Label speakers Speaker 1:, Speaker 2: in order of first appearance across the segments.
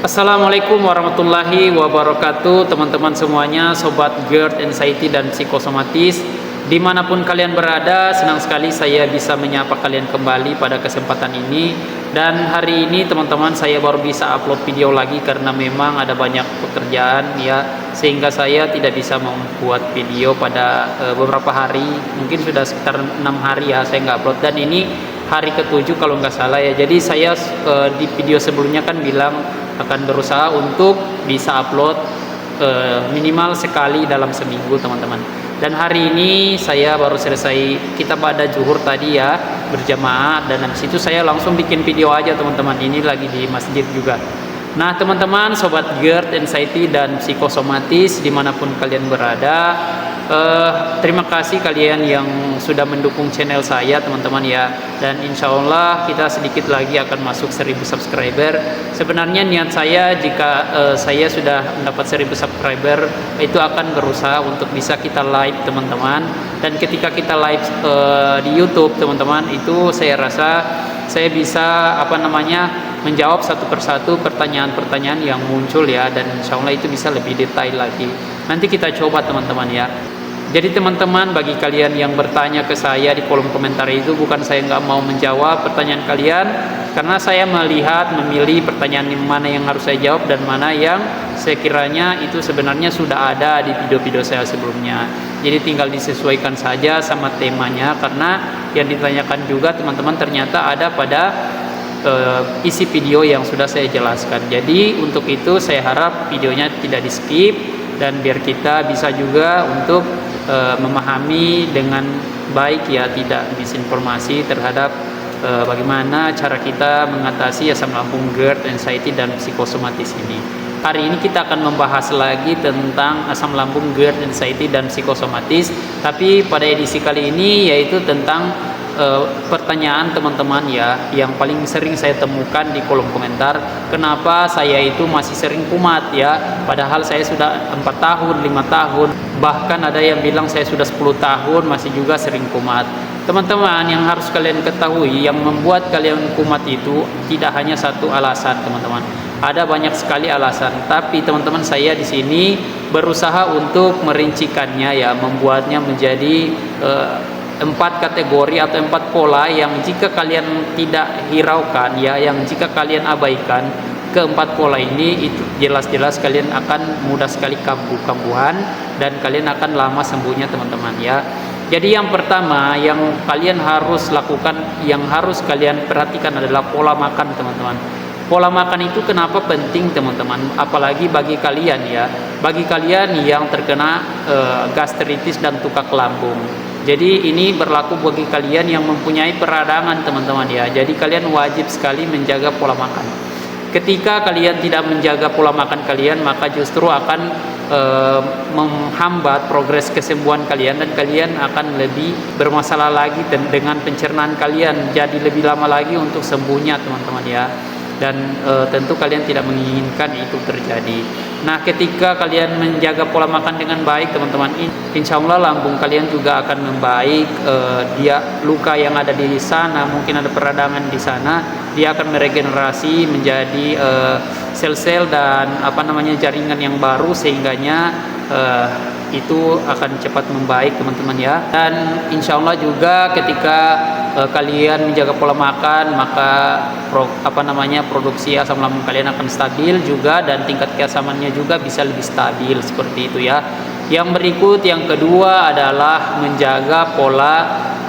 Speaker 1: Assalamualaikum warahmatullahi wabarakatuh, teman-teman semuanya, sobat GERD Anxiety dan psikosomatis dimanapun kalian berada. Senang sekali saya bisa menyapa kalian kembali pada kesempatan ini. Dan hari ini teman-teman, saya baru bisa upload video lagi karena memang ada banyak pekerjaan ya, sehingga saya tidak bisa membuat video pada beberapa hari. Mungkin sudah sekitar 6 hari ya saya nggak upload, dan ini hari ke-7 kalau nggak salah ya. Jadi saya di video sebelumnya kan bilang akan berusaha untuk bisa upload minimal sekali dalam seminggu, teman-teman. Dan hari ini saya baru selesai kita pada zuhur tadi ya, berjamaah, dan habis itu saya langsung bikin video aja, teman-teman. Ini lagi di masjid juga. Nah, teman-teman, sobat GERD Anxiety dan psikosomatis dimanapun kalian berada, terima kasih kalian yang sudah mendukung channel saya, teman-teman ya. Dan insya Allah kita sedikit lagi akan masuk 1000 subscriber. Sebenarnya niat saya jika saya sudah mendapat 1000 subscriber, itu akan berusaha untuk bisa kita live, teman-teman. Dan ketika kita live di YouTube, teman-teman, itu saya rasa saya bisa menjawab satu persatu pertanyaan-pertanyaan yang muncul ya, dan insya Allah itu bisa lebih detail lagi. Nanti kita coba, teman-teman ya. Jadi teman-teman, bagi kalian yang bertanya ke saya di kolom komentar itu, bukan saya nggak mau menjawab pertanyaan kalian, karena saya memilih pertanyaan yang mana yang harus saya jawab dan mana yang sekiranya itu sebenarnya sudah ada di video-video saya sebelumnya. Jadi tinggal disesuaikan saja sama temanya, karena yang ditanyakan juga, teman-teman, ternyata ada pada isi video yang sudah saya jelaskan. Jadi untuk itu saya harap videonya tidak di skip, dan biar kita bisa juga untuk memahami dengan baik ya, tidak disinformasi terhadap bagaimana cara kita mengatasi asam lambung, GERD, anxiety, dan psikosomatis ini. Hari ini kita akan membahas lagi tentang asam lambung, GERD, anxiety, dan psikosomatis, tapi pada edisi kali ini yaitu tentang pertanyaan teman-teman ya, yang paling sering saya temukan di kolom komentar. Kenapa saya itu masih sering kumat ya, padahal saya sudah 4 tahun, 5 tahun, bahkan ada yang bilang saya sudah 10 tahun masih juga sering kumat. Teman-teman, yang harus kalian ketahui, yang membuat kalian kumat itu tidak hanya satu alasan, teman-teman. Ada banyak sekali alasan, tapi teman-teman, saya di sini berusaha untuk merincikannya ya, membuatnya menjadi 4 kategori atau 4 pola yang jika kalian tidak hiraukan ya, yang jika kalian abaikan keempat pola ini, itu jelas-jelas kalian akan mudah sekali kambuh-kambuhan dan kalian akan lama sembuhnya, teman-teman ya. Jadi yang pertama yang kalian harus lakukan, yang harus kalian perhatikan adalah pola makan, teman-teman. Pola makan itu kenapa penting, teman-teman? Apalagi bagi kalian ya, bagi kalian yang terkena gastritis dan tukak lambung. Jadi ini berlaku bagi kalian yang mempunyai peradangan, teman-teman ya. Jadi kalian wajib sekali menjaga pola makan. Ketika kalian tidak menjaga pola makan kalian, maka justru akan menghambat progres kesembuhan kalian, dan kalian akan lebih bermasalah lagi dengan pencernaan kalian. Jadi lebih lama lagi untuk sembuhnya, teman-teman ya. Dan tentu kalian tidak menginginkan itu terjadi. Nah, ketika kalian menjaga pola makan dengan baik, teman-teman, insya Allah lambung kalian juga akan membaik. Dia luka yang ada di sana, mungkin ada peradangan di sana, dia akan meregenerasi menjadi sel-sel dan jaringan yang baru, sehingganya itu akan cepat membaik, teman-teman ya. Dan insya Allah juga ketika kalian menjaga pola makan, maka produksi asam lambung kalian akan stabil juga, dan tingkat keasamannya juga bisa lebih stabil, seperti itu ya. Yang berikut, yang kedua adalah menjaga pola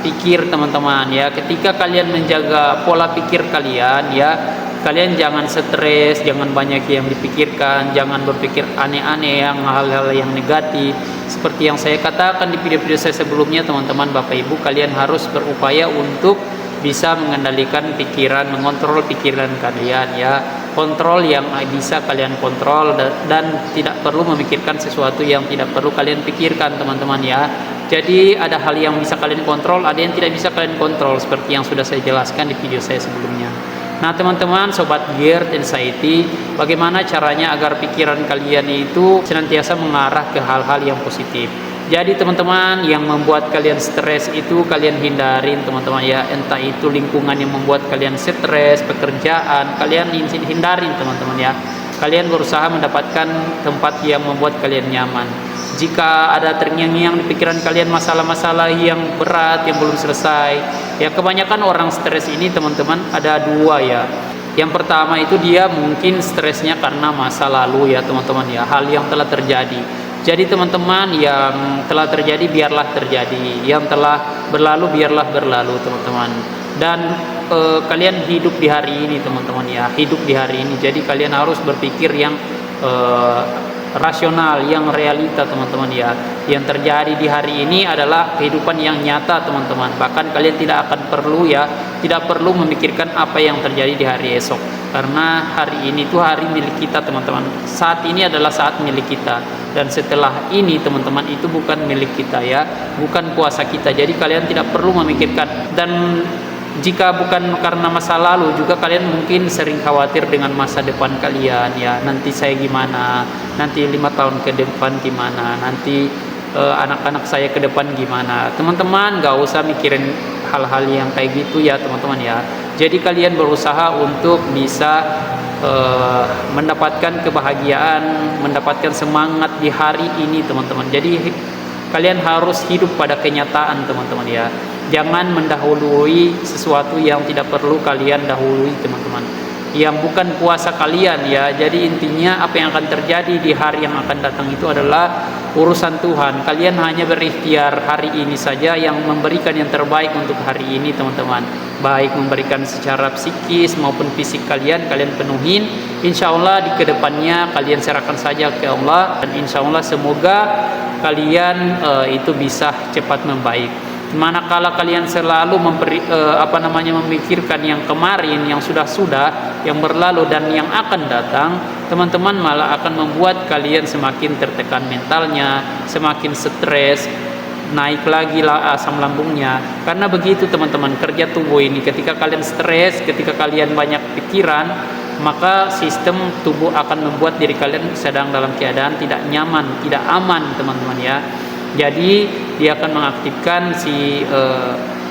Speaker 1: pikir, teman-teman ya. Ketika kalian menjaga pola pikir kalian ya, kalian jangan stres, jangan banyak yang dipikirkan, jangan berpikir aneh-aneh, yang hal-hal yang negatif. Seperti yang saya katakan di video-video saya sebelumnya, teman-teman, Bapak Ibu, kalian harus berupaya untuk bisa mengendalikan pikiran, mengontrol pikiran kalian ya. Kontrol yang bisa kalian kontrol, dan tidak perlu memikirkan sesuatu yang tidak perlu kalian pikirkan, teman-teman ya. Jadi ada hal yang bisa kalian kontrol, ada yang tidak bisa kalian kontrol, seperti yang sudah saya jelaskan di video saya sebelumnya. Nah, teman-teman, sobat GERD Anxiety, bagaimana caranya agar pikiran kalian itu senantiasa mengarah ke hal-hal yang positif? Jadi teman-teman, yang membuat kalian stres itu kalian hindarin, teman-teman ya. Entah itu lingkungan yang membuat kalian stres, pekerjaan, kalian hindarin, teman-teman ya. kalian berusaha mendapatkan tempat yang membuat kalian nyaman. Jika ada terngiang-ngiang di pikiran kalian masalah-masalah yang berat yang belum selesai, ya kebanyakan orang stres ini teman-teman ada dua ya. Yang pertama itu dia mungkin stresnya karena masa lalu ya teman-teman ya, hal yang telah terjadi. Jadi teman-teman, yang telah terjadi biarlah terjadi, yang telah berlalu biarlah berlalu teman-teman. Dan kalian hidup di hari ini teman-teman ya, hidup di hari ini. Jadi kalian harus berpikir yang rasional, yang realita teman-teman ya. Yang terjadi di hari ini adalah kehidupan yang nyata teman-teman. Bahkan kalian tidak perlu memikirkan apa yang terjadi di hari esok, karena hari ini itu hari milik kita teman-teman. Saat ini adalah saat milik kita, dan setelah ini teman-teman itu bukan milik kita ya, bukan kuasa kita. Jadi kalian tidak perlu memikirkan. Dan jika bukan karena masa lalu juga, kalian mungkin sering khawatir dengan masa depan kalian ya. Nanti saya gimana, nanti 5 tahun ke depan gimana, nanti anak-anak saya ke depan gimana. Teman-teman gak usah mikirin hal-hal yang kayak gitu ya teman-teman ya. Jadi kalian berusaha untuk bisa mendapatkan kebahagiaan, mendapatkan semangat di hari ini teman-teman. Jadi kalian harus hidup pada kenyataan teman-teman ya. Jangan mendahului sesuatu yang tidak perlu kalian dahului teman-teman, yang bukan kuasa kalian ya. Jadi intinya apa yang akan terjadi di hari yang akan datang itu adalah urusan Tuhan. Kalian hanya berikhtiar hari ini saja, yang memberikan yang terbaik untuk hari ini teman-teman. Baik memberikan secara psikis maupun fisik kalian penuhin. Insya Allah di kedepannya kalian serahkan saja ke Allah, dan insya Allah semoga kalian itu bisa cepat membaik. Manakala kalian selalu memikirkan yang kemarin, yang sudah-sudah, yang berlalu dan yang akan datang, teman-teman, malah akan membuat kalian semakin tertekan mentalnya, semakin stres, naik lagi lah asam lambungnya. Karena begitu teman-teman kerja tubuh ini. Ketika kalian stres, ketika kalian banyak pikiran, maka sistem tubuh akan membuat diri kalian sedang dalam keadaan tidak nyaman, tidak aman teman-teman ya. Jadi dia akan mengaktifkan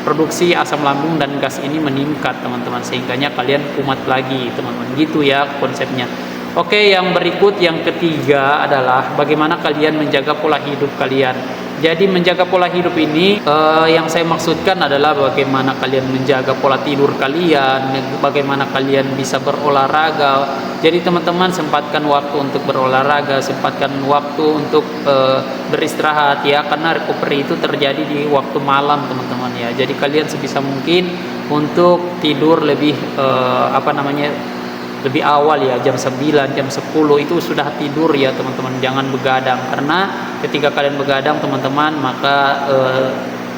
Speaker 1: produksi asam lambung dan gas ini meningkat teman-teman, sehingganya kalian kumat lagi teman-teman. Gitu ya konsepnya. Oke, yang berikut, yang ketiga adalah bagaimana kalian menjaga pola hidup kalian. Jadi menjaga pola hidup ini yang saya maksudkan adalah bagaimana kalian menjaga pola tidur kalian, bagaimana kalian bisa berolahraga. Jadi teman-teman sempatkan waktu untuk berolahraga, sempatkan waktu untuk beristirahat ya, karena recovery itu terjadi di waktu malam teman-teman ya. Jadi kalian sebisa mungkin untuk tidur lebih lebih awal ya, jam 9, jam 10 itu sudah tidur ya teman-teman. Jangan begadang, karena ketika kalian begadang teman-teman, maka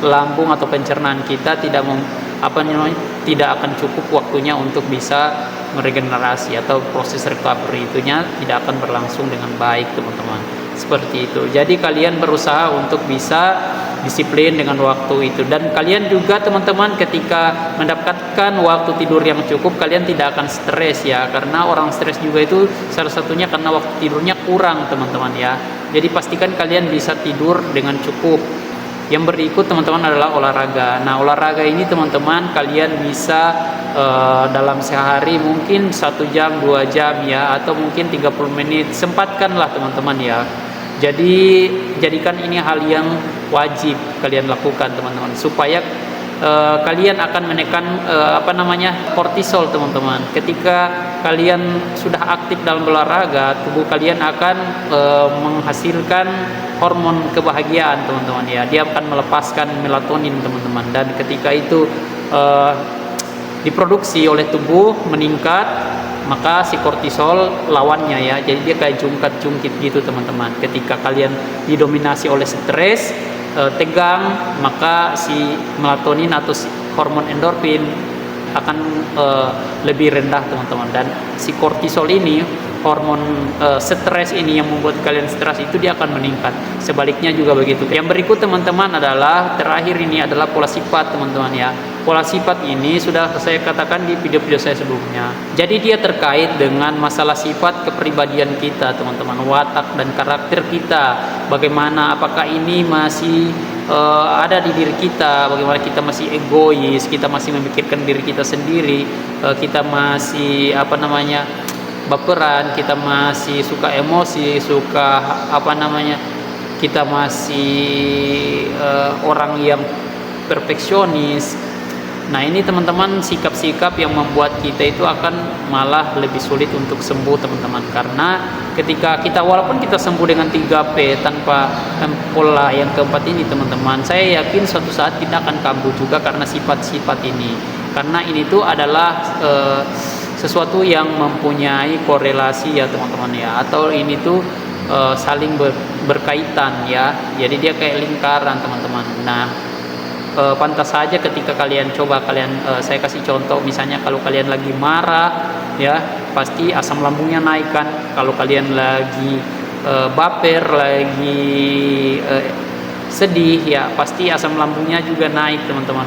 Speaker 1: lambung atau pencernaan kita tidak akan cukup waktunya untuk bisa meregenerasi, atau proses recovery itunya tidak akan berlangsung dengan baik teman-teman. Seperti itu. Jadi kalian berusaha untuk bisa disiplin dengan waktu itu. Dan kalian juga teman-teman ketika mendapatkan waktu tidur yang cukup, kalian tidak akan stres ya. Karena orang stres juga itu salah satunya karena waktu tidurnya kurang teman-teman ya. Jadi pastikan kalian bisa tidur dengan cukup. Yang berikut teman-teman adalah olahraga. Nah olahraga ini teman-teman kalian bisa dalam sehari mungkin 1 jam 2 jam ya, atau mungkin 30 menit. Sempatkanlah teman-teman ya. Jadi jadikan ini hal yang wajib kalian lakukan teman-teman, supaya kalian akan menekan kortisol teman-teman. Ketika kalian sudah aktif dalam olahraga, tubuh kalian akan menghasilkan hormon kebahagiaan teman-teman ya. Dia akan melepaskan melatonin teman-teman, dan ketika itu diproduksi oleh tubuh meningkat, maka si kortisol lawannya ya. Jadi dia kayak jungkit gitu teman-teman. Ketika kalian didominasi oleh stres, tegang, maka si melatonin atau si hormon endorfin akan lebih rendah teman-teman. Dan si kortisol ini, hormon stres ini yang membuat kalian stres itu, dia akan meningkat. Sebaliknya juga begitu. Yang berikut teman-teman adalah terakhir, ini adalah pola sifat teman-teman ya. Pola sifat ini sudah saya katakan di video-video saya sebelumnya. Jadi dia terkait dengan masalah sifat kepribadian kita teman-teman, watak dan karakter kita. Bagaimana, apakah ini masih ada di diri kita, bagaimana kita masih egois, kita masih memikirkan diri kita sendiri, kita masih baperan, kita masih suka emosi, suka apa namanya, kita masih orang yang perfeksionis. Nah ini teman-teman sikap-sikap yang membuat kita itu akan malah lebih sulit untuk sembuh teman-teman. Karena ketika kita walaupun kita sembuh dengan 3P tanpa pola yang keempat ini teman-teman, saya yakin suatu saat kita akan kambuh juga karena sifat-sifat ini. Karena ini tuh adalah sesuatu yang mempunyai korelasi ya teman-teman ya, atau ini tuh saling berkaitan ya. Jadi dia kayak lingkaran teman-teman. Nah pantas saja ketika kalian coba saya kasih contoh, misalnya kalau kalian lagi marah ya pasti asam lambungnya naik kan. Kalau kalian lagi baper, lagi sedih ya pasti asam lambungnya juga naik teman-teman.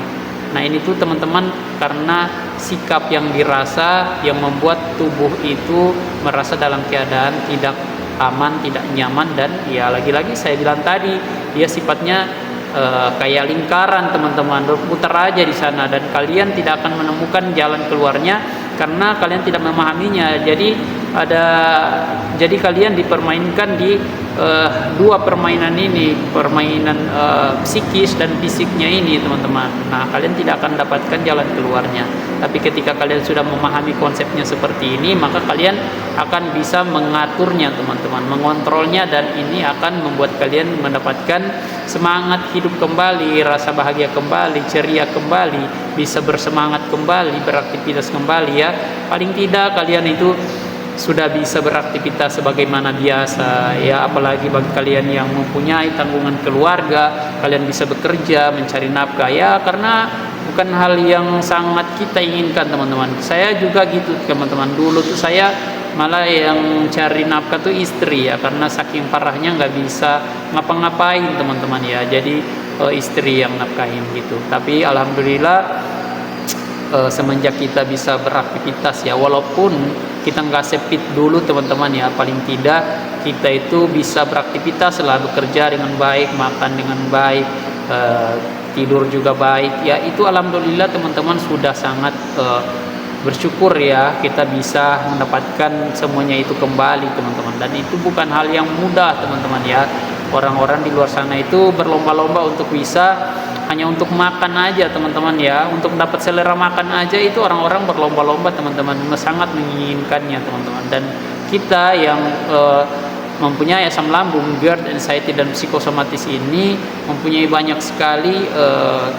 Speaker 1: Nah ini tuh teman-teman karena sikap yang dirasa yang membuat tubuh itu merasa dalam keadaan tidak aman, tidak nyaman, dan ya lagi-lagi saya bilang tadi dia sifatnya kayak lingkaran teman-teman, berputar aja di sana dan kalian tidak akan menemukan jalan keluarnya karena kalian tidak memahaminya. Jadi kalian dipermainkan di dua permainan ini, permainan psikis dan fisiknya ini teman-teman. Nah kalian tidak akan dapatkan jalan keluarnya. Tapi ketika kalian sudah memahami konsepnya seperti ini, maka kalian akan bisa mengaturnya teman-teman, mengontrolnya, dan ini akan membuat kalian mendapatkan semangat hidup kembali, rasa bahagia kembali, ceria kembali, bisa bersemangat kembali, beraktivitas kembali ya. Paling tidak kalian itu sudah bisa beraktivitas sebagaimana biasa ya, apalagi bagi kalian yang mempunyai tanggungan keluarga, kalian bisa bekerja mencari nafkah ya, karena bukan hal yang sangat kita inginkan teman-teman. Saya juga gitu teman-teman, dulu tuh saya malah yang cari nafkah tuh istri ya, karena saking parahnya nggak bisa ngapa-ngapain teman-teman ya, jadi istri yang nafkahin gitu. Tapi alhamdulillah semenjak kita bisa beraktivitas ya, walaupun kita nggak sepit dulu teman-teman ya, paling tidak kita itu bisa beraktivitas, selalu bekerja dengan baik, makan dengan baik, tidur juga baik ya, itu alhamdulillah teman-teman sudah sangat bersyukur ya, kita bisa mendapatkan semuanya itu kembali teman-teman. Dan itu bukan hal yang mudah teman-teman ya. Orang-orang di luar sana itu berlomba-lomba untuk bisa hanya untuk makan aja teman-teman ya, untuk dapat selera makan aja itu orang-orang berlomba-lomba teman-teman, sangat menginginkannya teman-teman. Dan kita yang mempunyai asam lambung, GERD, anxiety, dan psikosomatis ini mempunyai banyak sekali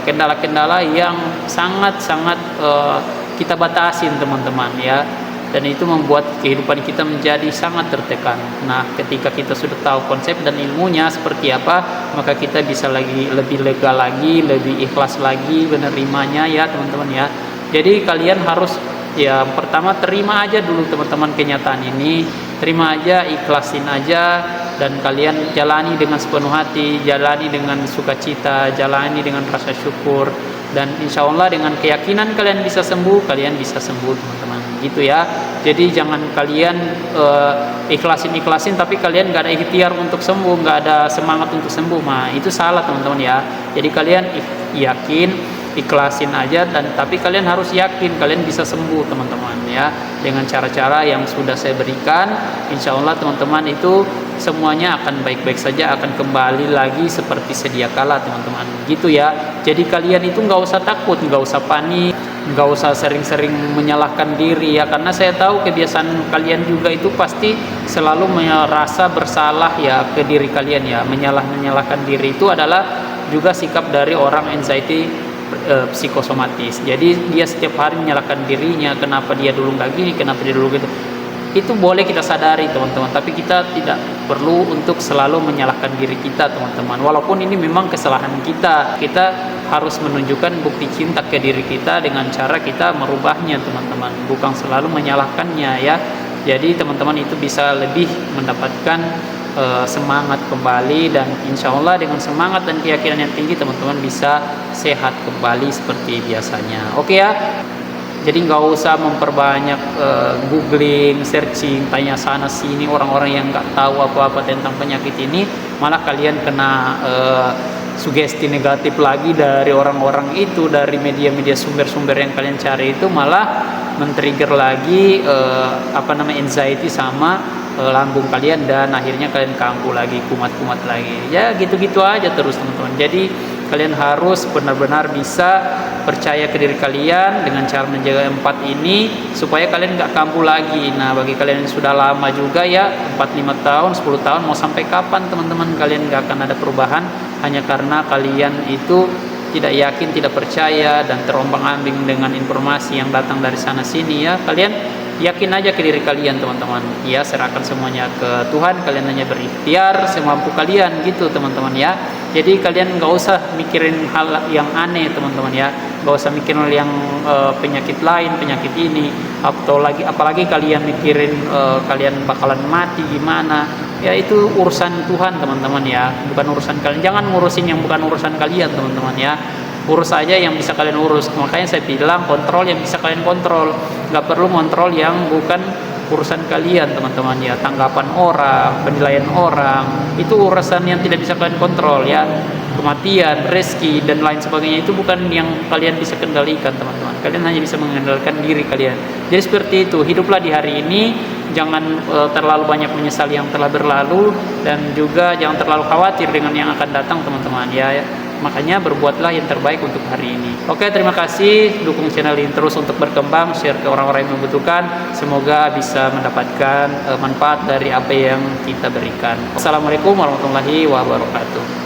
Speaker 1: kendala-kendala yang sangat-sangat kita batasin teman-teman ya, dan itu membuat kehidupan kita menjadi sangat tertekan. Nah ketika kita sudah tahu konsep dan ilmunya seperti apa, maka kita bisa lebih lega lagi, lebih ikhlas lagi menerimanya ya teman-teman ya. Jadi kalian harus ya pertama terima aja dulu teman-teman kenyataan ini, terima aja, ikhlasin aja, dan kalian jalani dengan sepenuh hati, jalani dengan sukacita, jalani dengan rasa syukur, dan insya Allah dengan keyakinan kalian bisa sembuh, kalian bisa sembuh teman-teman gitu ya. Jadi jangan kalian ikhlasin tapi kalian nggak ada ikhtiar untuk sembuh, nggak ada semangat untuk sembuh, nah itu salah teman-teman ya. Jadi kalian yakin, ikhlasin aja, dan tapi kalian harus yakin kalian bisa sembuh teman-teman ya, dengan cara-cara yang sudah saya berikan. Insya Allah teman-teman itu semuanya akan baik-baik saja, akan kembali lagi seperti sedia kala teman-teman gitu ya. Jadi kalian itu nggak usah takut, nggak usah panik, nggak usah sering-sering menyalahkan diri ya, karena saya tahu kebiasaan kalian juga itu pasti selalu merasa bersalah ya ke diri kalian ya. Menyalahkan diri itu adalah juga sikap dari orang anxiety psikosomatis. Jadi dia setiap hari menyalahkan dirinya, kenapa dia dulu nggak gini, kenapa dia dulu gitu. Itu boleh kita sadari teman-teman, tapi kita tidak perlu untuk selalu menyalahkan diri kita teman-teman. Walaupun ini memang kesalahan kita, kita harus menunjukkan bukti cinta ke diri kita dengan cara kita merubahnya teman-teman, bukan selalu menyalahkannya ya. Jadi teman-teman itu bisa lebih mendapatkan semangat kembali, dan insya Allah dengan semangat dan keyakinan yang tinggi teman-teman bisa sehat kembali seperti biasanya. Oke ya. Jadi nggak usah memperbanyak googling, searching, tanya sana sini orang-orang yang nggak tahu apa-apa tentang penyakit ini, malah kalian kena sugesti negatif lagi dari orang-orang itu, dari media-media sumber-sumber yang kalian cari itu, malah men-trigger lagi anxiety sama lambung kalian, dan akhirnya kalian kambuh lagi, kumat-kumat lagi. Ya gitu-gitu aja terus teman-teman. Jadi kalian harus benar-benar bisa percaya ke diri kalian dengan cara menjaga 4 ini supaya kalian nggak kambuh lagi. Nah, bagi kalian yang sudah lama juga ya, 4-5 tahun, 10 tahun, mau sampai kapan teman-teman kalian nggak akan ada perubahan hanya karena kalian itu tidak yakin, tidak percaya, dan terombang-ambing dengan informasi yang datang dari sana sini ya. Kalian yakin aja ke diri kalian teman-teman ya, serahkan semuanya ke Tuhan, kalian hanya berikhtiar semampu kalian gitu teman-teman ya. Jadi kalian nggak usah mikirin hal yang aneh teman-teman ya, nggak usah mikirin yang penyakit lain, penyakit ini, atau apalagi kalian mikirin kalian bakalan mati gimana ya. Itu urusan Tuhan teman-teman ya, bukan urusan kalian. Jangan ngurusin yang bukan urusan kalian teman-teman ya, urus aja yang bisa kalian urus. Makanya saya bilang kontrol yang bisa kalian kontrol, nggak perlu kontrol yang bukan urusan kalian teman-teman ya. Tanggapan orang, penilaian orang, itu urusan yang tidak bisa kalian kontrol ya. Kematian, rezeki, dan lain sebagainya itu bukan yang kalian bisa kendalikan teman-teman. Kalian hanya bisa mengendalikan diri kalian. Jadi seperti itu, hiduplah di hari ini, jangan terlalu banyak menyesali yang telah berlalu, dan juga jangan terlalu khawatir dengan yang akan datang teman-teman ya. Makanya berbuatlah yang terbaik untuk hari ini. Oke, terima kasih. Dukung channel ini terus untuk berkembang, share ke orang-orang yang membutuhkan. Semoga bisa mendapatkan manfaat dari apa yang kita berikan. Assalamualaikum warahmatullahi wabarakatuh.